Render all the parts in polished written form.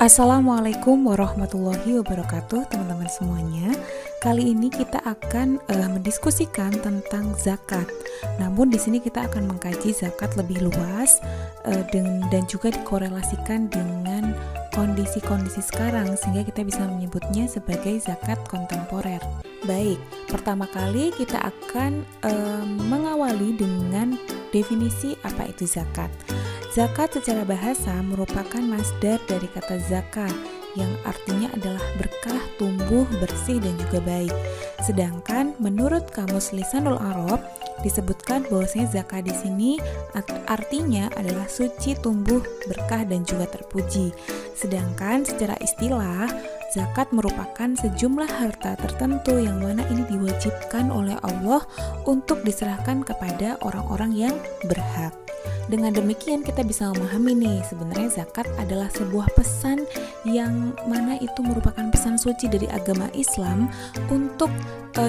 Assalamualaikum warahmatullahi wabarakatuh, teman-teman semuanya. Kali ini kita akan mendiskusikan tentang zakat. Namun di sini kita akan mengkaji zakat lebih luas dan juga dikorelasikan dengan kondisi-kondisi sekarang sehingga kita bisa menyebutnya sebagai zakat kontemporer. Baik, pertama kali kita akan mengawali dengan definisi apa itu zakat. Zakat secara bahasa merupakan masdar dari kata zakah yang artinya adalah berkah, tumbuh, bersih, dan juga baik. Sedangkan menurut Kamus Lisanul Arab disebutkan bahwasanya zakah di sini artinya adalah suci, tumbuh, berkah, dan juga terpuji. Sedangkan secara istilah zakat merupakan sejumlah harta tertentu yang mana ini diwajibkan oleh Allah untuk diserahkan kepada orang-orang yang berhak. Dengan demikian kita bisa memahami nih, sebenarnya zakat adalah sebuah pesan yang mana itu merupakan pesan suci dari agama Islam untuk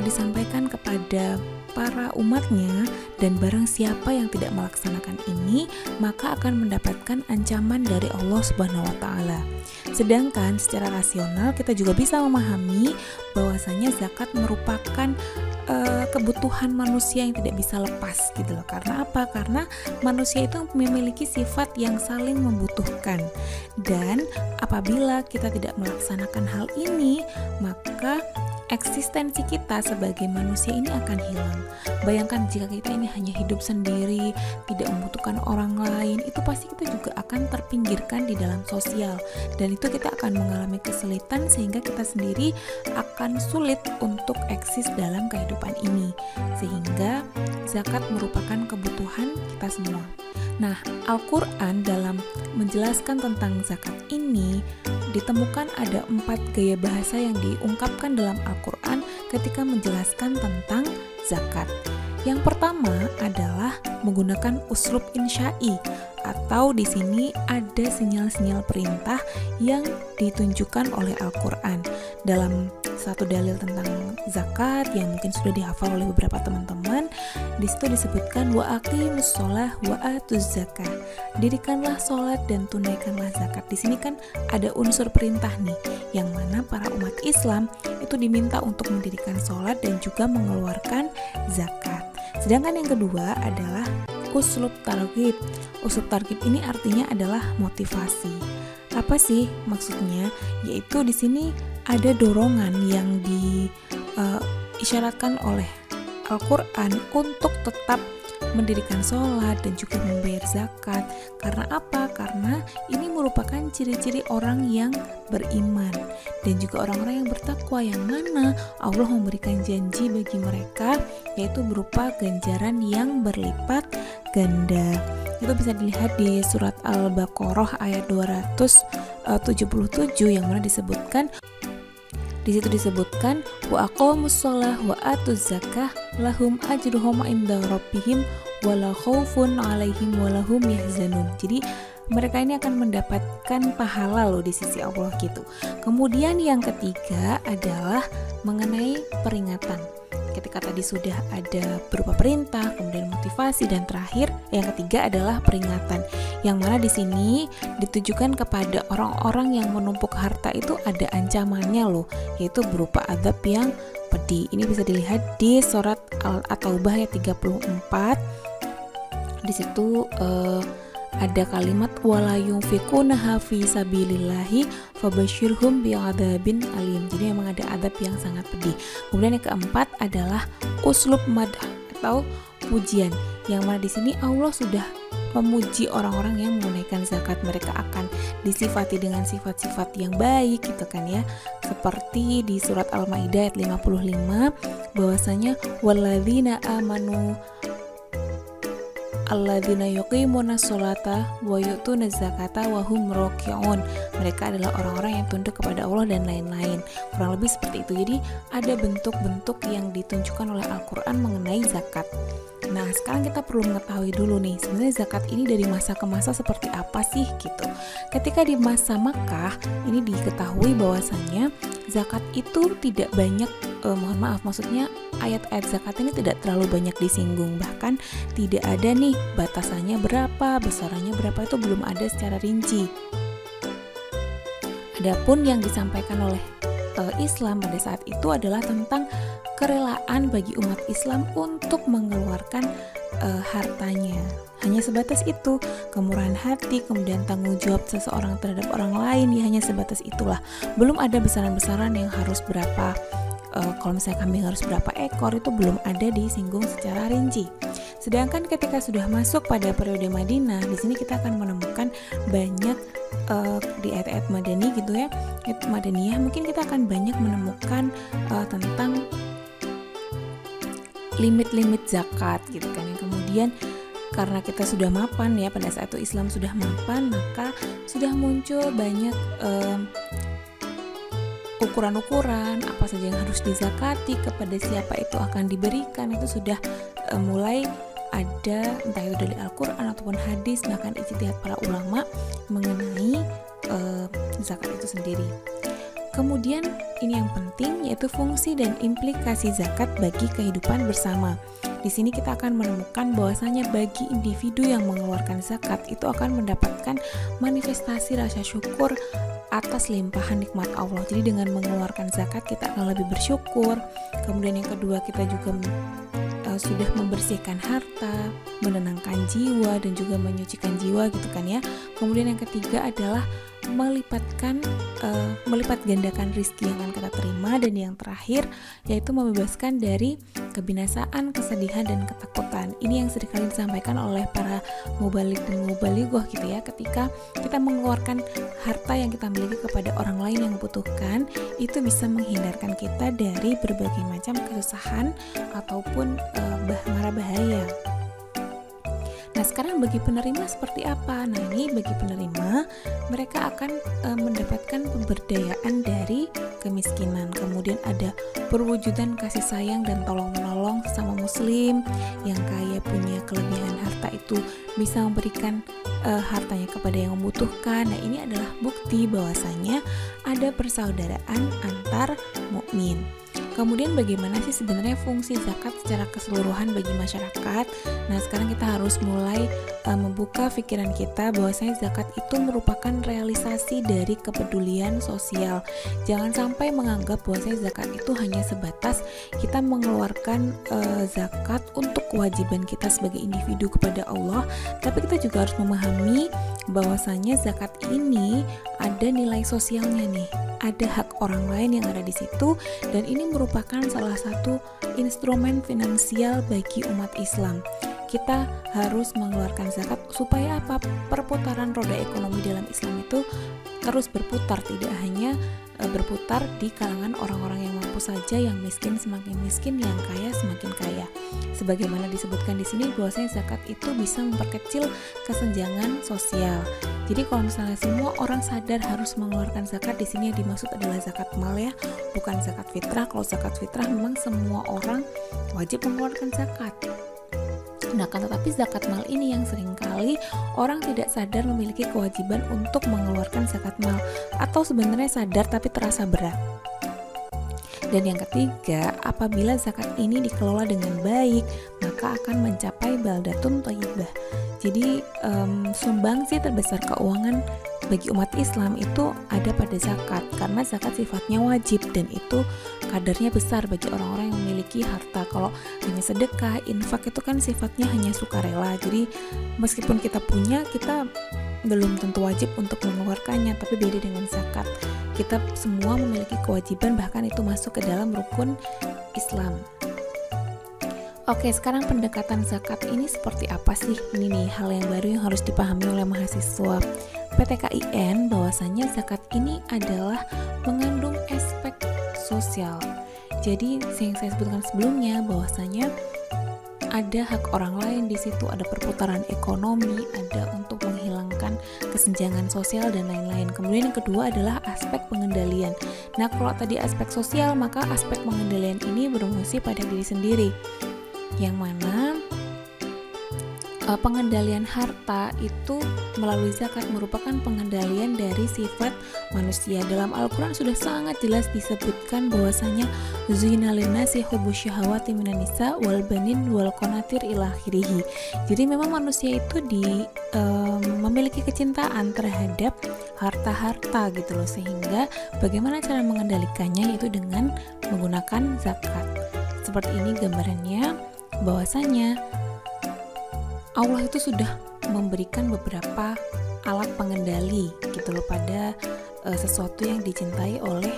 disampaikan kepada para umatnya, dan barang siapa yang tidak melaksanakan ini maka akan mendapatkan ancaman dari Allah Subhanahu wa taala. Sedangkan secara rasional kita juga bisa memahami bahwasanya zakat merupakan kebutuhan manusia yang tidak bisa lepas gitu loh. Karena apa? Karena manusia itu memiliki sifat yang saling membutuhkan, dan apabila kita tidak melaksanakan hal ini maka eksistensi kita sebagai manusia ini akan hilang. Bayangkan jika kita ini hanya hidup sendiri, tidak membutuhkan orang lain, itu pasti kita juga akan terpinggirkan di dalam sosial, dan itu kita akan mengalami kesulitan sehingga kita sendiri akan sulit untuk eksis dalam kehidupan ini. Sehingga zakat merupakan kebutuhan kita semua. Nah, Al-Quran dalam menjelaskan tentang zakat ini ditemukan ada 4 gaya bahasa yang diungkapkan dalam Al-Quran ketika menjelaskan tentang zakat. Yang pertama adalah menggunakan uslub insya'i, atau di sini ada sinyal-sinyal perintah yang ditunjukkan oleh Al-Quran. Dalam satu dalil tentang zakat yang mungkin sudah dihafal oleh beberapa teman-teman, di situ disebutkan wa aqimus shalah wa atuz zakah. Dirikanlah sholat dan tunaikanlah zakat. Di sini kan ada unsur perintah nih, yang mana para umat Islam itu diminta untuk mendirikan sholat dan juga mengeluarkan zakat. Sedangkan yang kedua adalah uslub targhib. Uslub targhib ini artinya adalah motivasi. Apa sih maksudnya? Yaitu di sini ada dorongan yang diisyaratkan oleh Al-Quran untuk tetap mendirikan sholat dan juga membayar zakat. Karena apa? Karena ini merupakan ciri-ciri orang yang beriman dan juga orang-orang yang bertakwa, yang mana Allah memberikan janji bagi mereka, yaitu berupa ganjaran yang berlipat ganda. Itu bisa dilihat di surat Al-Baqarah ayat 277 yang mana disebutkan, di situ disebutkan wa aqamus shalah wa atuz zakah lahum ajruhum inda rabbihim wala khaufun 'alaihim walahum yahzanun. Jadi mereka ini akan mendapatkan pahala loh di sisi Allah gitu. Kemudian yang ketiga adalah mengenai peringatan. Ketika tadi sudah ada berupa perintah, kemudian motivasi, dan terakhir yang ketiga adalah peringatan, yang mana di sini ditujukan kepada orang-orang yang menumpuk harta itu ada ancamannya loh, yaitu berupa azab yang pedih. Ini bisa dilihat di surat At-Taubah ayat 34. Di situ ada kalimat wala yunfiqunaha fi sabilillahi fabasyirhum bi'adzabin alim. Jadi memang ada adab yang sangat pedih. Kemudian yang keempat adalah uslub madh atau pujian, yang mana di sini Allah sudah memuji orang-orang yang menunaikan zakat. Mereka akan disifati dengan sifat-sifat yang baik gitu kan ya. Seperti di surat Al-Maidah ayat 55 bahwasanya walladzina amanu alladzina yuqimuna sholata wa yu'tuna zakata wa hum raki'un. Mereka adalah orang-orang yang tunduk kepada Allah dan lain-lain. Kurang lebih seperti itu. Jadi ada bentuk-bentuk yang ditunjukkan oleh Al-Quran mengenai zakat. Nah, sekarang kita perlu mengetahui dulu nih, sebenarnya zakat ini dari masa ke masa seperti apa sih gitu. Ketika di masa Makkah, ini diketahui bahwasannya zakat itu tidak banyak, maksudnya ayat-ayat zakat ini tidak terlalu banyak disinggung. Bahkan tidak ada nih batasannya berapa, besarannya berapa, itu belum ada secara rinci. Adapun yang disampaikan oleh Islam pada saat itu adalah tentang kerelaan bagi umat Islam untuk mengeluarkan hartanya. Hanya sebatas itu, kemurahan hati, kemudian tanggung jawab seseorang terhadap orang lain, ya hanya sebatas itulah. Belum ada besaran-besaran yang harus berapa, kalau misalnya kambing harus berapa ekor, itu belum ada disinggung secara rinci. Sedangkan ketika sudah masuk pada periode Madinah, di sini kita akan menemukan banyak di ayat-ayat Madani gitu ya, ayat Madaniyah, mungkin kita akan banyak menemukan tentang limit-limit zakat gitu kan. Yang kemudian karena kita sudah mapan ya, pada saat itu Islam sudah mapan, maka sudah muncul banyak ukuran-ukuran apa saja yang harus dizakati, kepada siapa itu akan diberikan, itu sudah mulai ada, entah itu dari Al-Quran ataupun hadis, bahkan ijtihad para ulama mengenai zakat itu sendiri. Kemudian ini yang penting, yaitu fungsi dan implikasi zakat bagi kehidupan bersama. Di sini kita akan menemukan bahwasanya bagi individu yang mengeluarkan zakat itu akan mendapatkan manifestasi rasa syukur atas limpahan nikmat Allah. Jadi dengan mengeluarkan zakat kita akan lebih bersyukur. Kemudian yang kedua, kita juga sudah membersihkan harta, menenangkan jiwa dan juga menyucikan jiwa gitu kan ya. Kemudian yang ketiga adalah melipat gandakan rizki yang akan kita terima, dan yang terakhir yaitu membebaskan dari kebinasaan, kesedihan dan ketakutan. Ini yang seringkali disampaikan oleh para mubalik dan mubalighah gitu ya, ketika kita mengeluarkan harta yang kita miliki kepada orang lain yang membutuhkan, itu bisa menghindarkan kita dari berbagai macam kesusahan ataupun mara bahaya. Nah, sekarang bagi penerima seperti apa? Nah, ini bagi penerima, mereka akan mendapatkan pemberdayaan dari kemiskinan. Kemudian ada perwujudan kasih sayang dan tolong-menolong sesama muslim. Yang kaya punya kelebihan harta itu bisa memberikan hartanya kepada yang membutuhkan. Nah, ini adalah bukti bahwasanya ada persaudaraan antar mukmin. Kemudian bagaimana sih sebenarnya fungsi zakat secara keseluruhan bagi masyarakat? Nah, sekarang kita harus mulai membuka pikiran kita bahwasanya zakat itu merupakan realisasi dari kepedulian sosial. Jangan sampai menganggap bahwasanya zakat itu hanya sebatas kita mengeluarkan zakat untuk kewajiban kita sebagai individu kepada Allah, tapi kita juga harus memahami bahwasanya zakat ini ada nilai sosialnya nih. Ada hak orang lain yang ada di situ, dan ini merupakan salah satu instrumen finansial bagi umat Islam. Kita harus mengeluarkan zakat supaya apa? Perputaran roda ekonomi dalam Islam itu terus berputar, tidak hanya berputar di kalangan orang-orang yang mampu saja, yang miskin semakin miskin, yang kaya semakin kaya. Sebagaimana disebutkan di sini bahwasanya zakat itu bisa memperkecil kesenjangan sosial. Jadi kalau misalnya semua orang sadar harus mengeluarkan zakat, di sini yang dimaksud adalah zakat mal ya, bukan zakat fitrah. Kalau zakat fitrah memang semua orang wajib mengeluarkan zakat. Nah, kan tetapi zakat mal ini yang seringkali orang tidak sadar memiliki kewajiban untuk mengeluarkan zakat mal, atau sebenarnya sadar tapi terasa berat. Dan yang ketiga, apabila zakat ini dikelola dengan baik, maka akan mencapai baldatun thayyibah. Jadi sumbangsi terbesar keuangan bagi umat Islam itu ada pada zakat, karena zakat sifatnya wajib dan itu kadarnya besar bagi orang-orang yang memiliki harta. Kalau hanya sedekah, infak itu kan sifatnya hanya sukarela. Jadi meskipun kita punya, kita belum tentu wajib untuk mengeluarkannya, tapi beda dengan zakat. Kita semua memiliki kewajiban, bahkan itu masuk ke dalam rukun Islam. Oke, sekarang pendekatan zakat ini seperti apa sih? Ini nih hal yang baru yang harus dipahami oleh mahasiswa PTKIN, bahwasanya zakat ini adalah mengandung aspek sosial. Jadi yang saya sebutkan sebelumnya bahwasanya ada hak orang lain di situ, ada perputaran ekonomi, ada untuk menghilangkan kesenjangan sosial dan lain-lain. Kemudian yang kedua adalah aspek pengendalian. Nah, kalau tadi aspek sosial, maka aspek pengendalian ini berfungsi pada diri sendiri, yang mana pengendalian harta itu melalui zakat merupakan pengendalian dari sifat manusia. Dalam Al-Quran sudah sangat jelas disebutkan bahwasanya zuyina linnasi hubbus syahawati minan nisa wal banin wal qanatir ila akhirih. Jadi memang manusia itu memiliki kecintaan terhadap harta-harta gitu loh, sehingga bagaimana cara mengendalikannya yaitu dengan menggunakan zakat. Seperti ini gambarannya, bahwasanya Allah itu sudah memberikan beberapa alat pengendali gitu loh pada sesuatu yang dicintai oleh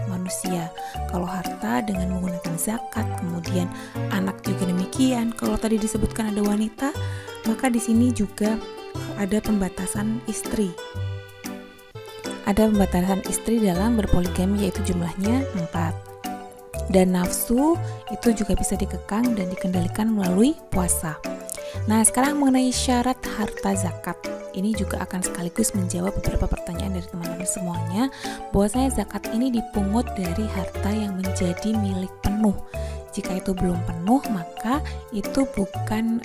manusia. Kalau harta dengan menggunakan zakat, kemudian anak juga demikian. Kalau tadi disebutkan ada wanita, maka di sini juga ada pembatasan istri. Ada pembatasan istri dalam berpoligami, yaitu jumlahnya 4. Dan nafsu itu juga bisa dikekang dan dikendalikan melalui puasa. Nah, sekarang mengenai syarat harta zakat. Ini juga akan sekaligus menjawab beberapa pertanyaan dari teman-teman semuanya, bahwasanya zakat ini dipungut dari harta yang menjadi milik penuh. Jika itu belum penuh, maka itu bukan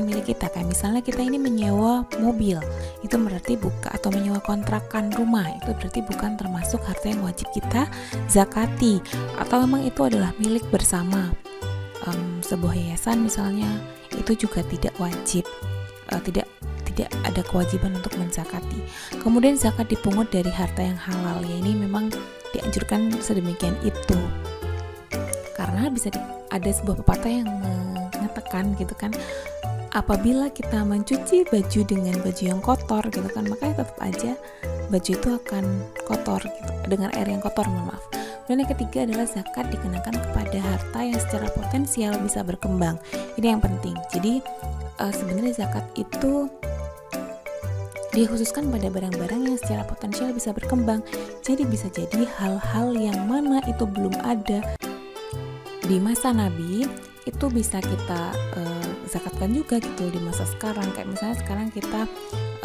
milik kita. Kayak misalnya kita ini menyewa mobil, itu berarti atau menyewa kontrakan rumah, itu berarti bukan termasuk harta yang wajib kita zakati. Atau memang itu adalah milik bersama. Sebuah yayasan misalnya, itu juga tidak wajib, tidak ada kewajiban untuk menzakati. Kemudian zakat dipungut dari harta yang halal, ya ini memang dianjurkan sedemikian itu, karena ada sebuah pepatah yang mengatakan gitu kan, apabila kita mencuci baju dengan baju yang kotor gitu kan, maka tetap aja baju itu akan kotor gitu, dengan air yang kotor, mohon maaf. Dan yang ketiga adalah zakat dikenakan kepada harta yang secara potensial bisa berkembang. Ini yang penting. Jadi sebenarnya zakat itu dikhususkan pada barang-barang yang secara potensial bisa berkembang. Jadi bisa jadi hal-hal yang mana itu belum ada di masa Nabi, itu bisa kita zakatkan juga gitu di masa sekarang. Kayak misalnya sekarang kita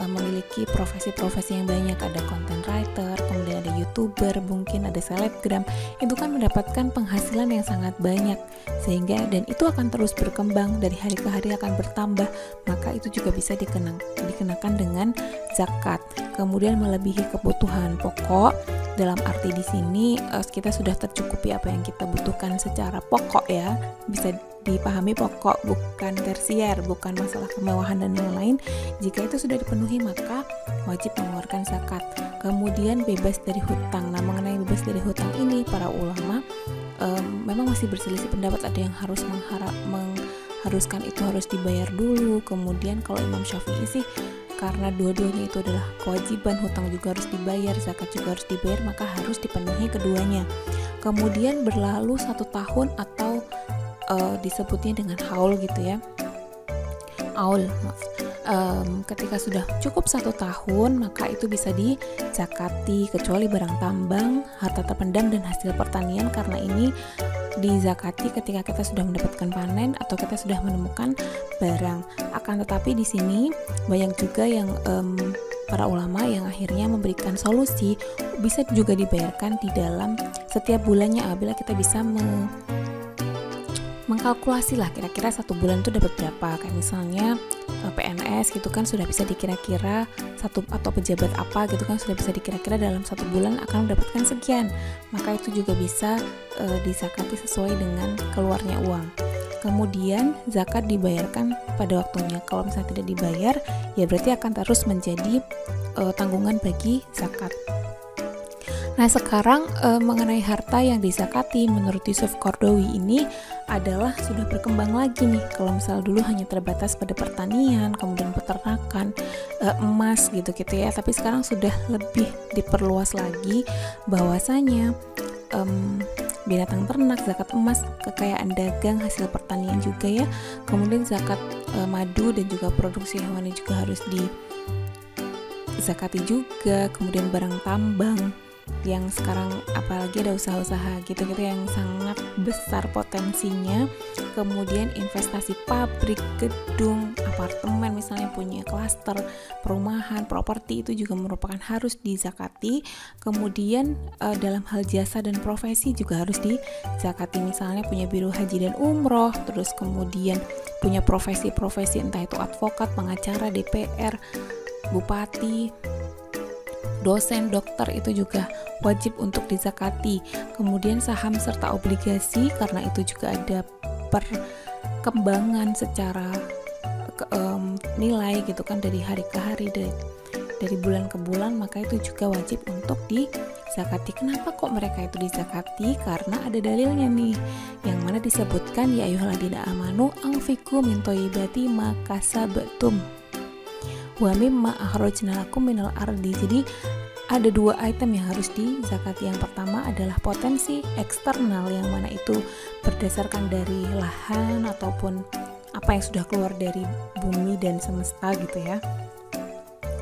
memiliki profesi-profesi yang banyak, ada content writer, kemudian ada YouTuber, mungkin ada selebgram, itu kan mendapatkan penghasilan yang sangat banyak, sehingga dan itu akan terus berkembang, dari hari ke hari akan bertambah, maka itu juga bisa dikenakan dengan zakat. Kemudian melebihi kebutuhan pokok, dalam arti di sini kita sudah tercukupi apa yang kita butuhkan secara pokok, ya bisa dipahami pokok, bukan tersier, bukan masalah kemewahan dan lain-lain. Jika itu sudah dipenuhi, maka wajib mengeluarkan zakat. Kemudian bebas dari hutang. Nah, mengenai bebas dari hutang ini, para ulama memang masih berselisih pendapat. Ada yang harus mengharuskan itu harus dibayar dulu. Kemudian kalau Imam Syafi'i sih, karena dua-duanya itu adalah kewajiban, hutang juga harus dibayar, zakat juga harus dibayar, maka harus dipenuhi keduanya. Kemudian berlalu 1 tahun atau disebutnya dengan haul gitu ya, haul, maaf. Ketika sudah cukup 1 tahun, maka itu bisa dizakati, kecuali barang tambang, harta terpendam, dan hasil pertanian, karena ini dizakati ketika kita sudah mendapatkan panen atau kita sudah menemukan barang. Akan tetapi di sini banyak juga yang para ulama yang akhirnya memberikan solusi, bisa juga dibayarkan di dalam setiap bulannya, apabila kita bisa mengkalkulasi lah kira-kira 1 bulan itu dapat berapa. Kayak misalnya PNS gitu kan sudah bisa dikira-kira atau pejabat apa gitu kan sudah bisa dikira-kira dalam 1 bulan akan mendapatkan sekian, maka itu juga bisa dizakati sesuai dengan keluarnya uang. Kemudian zakat dibayarkan pada waktunya. Kalau misalnya tidak dibayar, ya berarti akan terus menjadi tanggungan bagi zakat. Nah, sekarang mengenai harta yang dizakati menurut Yusuf Qaradawi ini adalah sudah berkembang lagi nih. Kalau misal dulu hanya terbatas pada pertanian, kemudian peternakan, emas gitu ya. Tapi sekarang sudah lebih diperluas lagi, bahwasanya binatang ternak, zakat emas, kekayaan dagang, hasil pertanian juga ya. Kemudian zakat madu dan juga produksi hewani juga harus dizakati juga. Kemudian barang tambang, yang sekarang apalagi ada usaha-usaha gitu-gitu yang sangat besar potensinya, kemudian investasi pabrik, gedung, apartemen misalnya punya klaster perumahan, properti, itu juga merupakan harus dizakati. Kemudian dalam hal jasa dan profesi juga harus dizakati, misalnya punya biro haji dan umroh, terus kemudian punya profesi-profesi entah itu advokat, pengacara, DPR, bupati, dosen, dokter, itu juga wajib untuk dizakati. Kemudian saham serta obligasi, karena itu juga ada perkembangan secara nilai gitu kan, dari hari ke hari, dari bulan ke bulan, maka itu juga wajib untuk dizakati. Kenapa kok mereka itu dizakati? Karena ada dalilnya nih, yang mana disebutkan ya ayyuhalladzina amanu anfiqu min thayyibati ma kasabtum wa mimma akhrajna lakum minal ardi. Jadi ada dua item yang harus dizakati. Yang pertama adalah potensi eksternal, yang mana itu berdasarkan dari lahan ataupun apa yang sudah keluar dari bumi dan semesta gitu ya.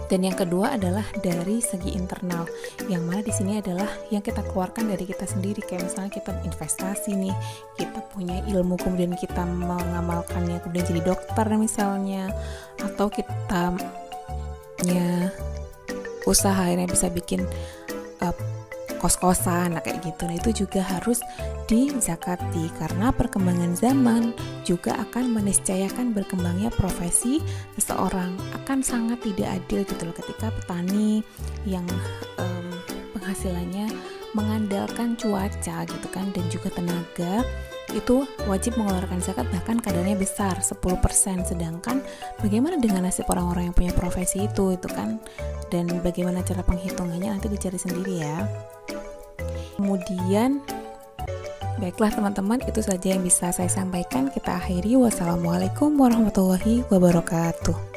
Dan yang kedua adalah dari segi internal, yang mana di sini adalah yang kita keluarkan dari kita sendiri. Kayak misalnya kita investasi nih, kita punya ilmu kemudian kita mengamalkannya kemudian jadi dokter misalnya, atau kita punya usaha yang bisa bikin kos-kosan, kayak gitu. Nah, itu juga harus dizakati, karena perkembangan zaman juga akan meniscayakan berkembangnya profesi seseorang. Akan sangat tidak adil gitu loh ketika petani yang penghasilannya mengandalkan cuaca gitu kan, dan juga tenaga, itu wajib mengeluarkan zakat, bahkan kadarnya besar 10%. Sedangkan bagaimana dengan nasib orang-orang yang punya profesi itu kan, dan bagaimana cara penghitungannya nanti dicari sendiri ya. Kemudian baiklah teman-teman, itu saja yang bisa saya sampaikan. Kita akhiri. Wassalamualaikum warahmatullahi wabarakatuh.